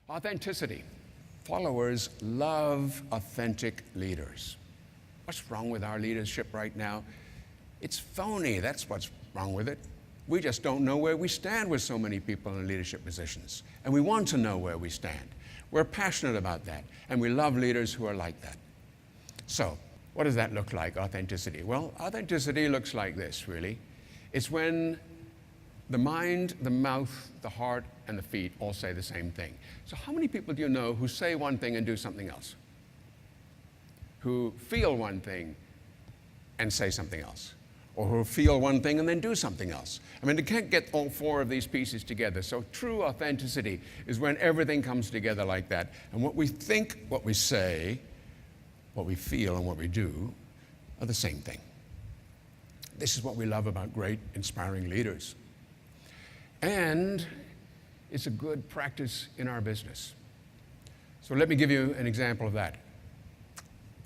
Authenticity. Followers love authentic leaders. What's wrong with our leadership right now? It's phony. That's what's wrong with it. We just don't know where we stand with so many people in leadership positions. And we want to know where we stand. We're passionate about that. And we love leaders who are like that. So, what does that look like, authenticity? Well, authenticity looks like this, really. It's when the mind, the mouth, the heart, and the feet all say the same thing. So how many people do you know who say one thing and do something else? Who feel one thing and say something else? Or who feel one thing and then do something else? I mean, you can't get all four of these pieces together. So true authenticity is when everything comes together like that. And what we think, what we say, what we feel, and what we do are the same thing. This is what we love about great, inspiring leaders. And it's a good practice in our business. So let me give you an example of that.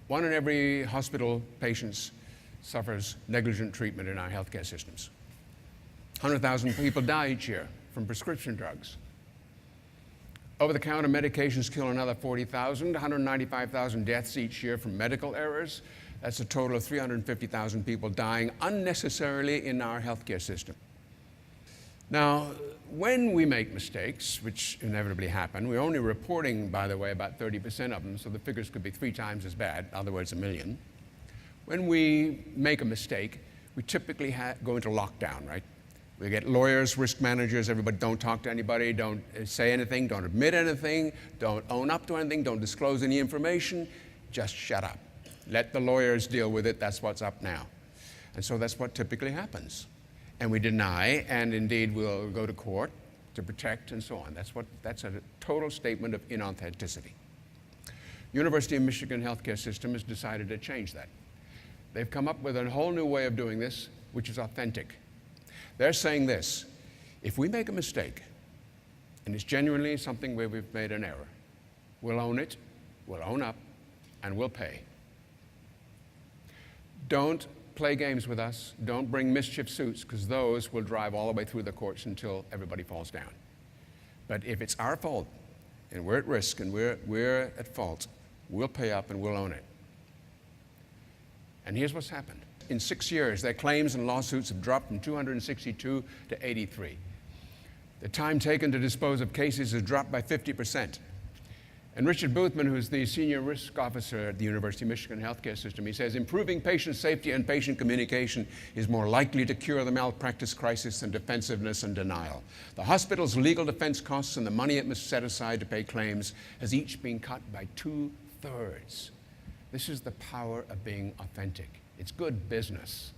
1 in every hospital patients suffers negligent treatment in our healthcare systems. 100,000 people die each year from prescription drugs. Over-the-counter medications kill another 40,000, 195,000 deaths each year from medical errors. That's a total of 350,000 people dying unnecessarily in our healthcare system. Now, when we make mistakes, which inevitably happen, we're only reporting, by the way, about 30% of them, so the figures could be 3 times as bad, in other words, 1 million. When we make a mistake, we typically go into lockdown, right? We get lawyers, risk managers, everybody don't talk to anybody, don't say anything, don't admit anything, don't own up to anything, don't disclose any information, just shut up. Let the lawyers deal with it, that's what's up now. And so that's what typically happens. And we deny, and indeed we'll go to court to protect and so on. That's a total statement of inauthenticity. University of Michigan healthcare system has decided to change that. They've come up with a whole new way of doing this, which is authentic. They're saying this: if we make a mistake, and it's genuinely something where we've made an error, we'll own it, we'll own up, and we'll pay. Don't play games with us. Don't bring mischief suits, because those will drive all the way through the courts until everybody falls down. But if it's our fault, and we're at risk, and we're at fault, we'll pay up and we'll own it. And here's what's happened. In 6 years, their claims and lawsuits have dropped from 262 to 83. The time taken to dispose of cases has dropped by 50%. And Richard Boothman, who's the senior risk officer at the University of Michigan healthcare system, he says, improving patient safety and patient communication is more likely to cure the malpractice crisis than defensiveness and denial. The hospital's legal defense costs and the money it must set aside to pay claims has each been cut by 2/3. This is the power of being authentic. It's good business.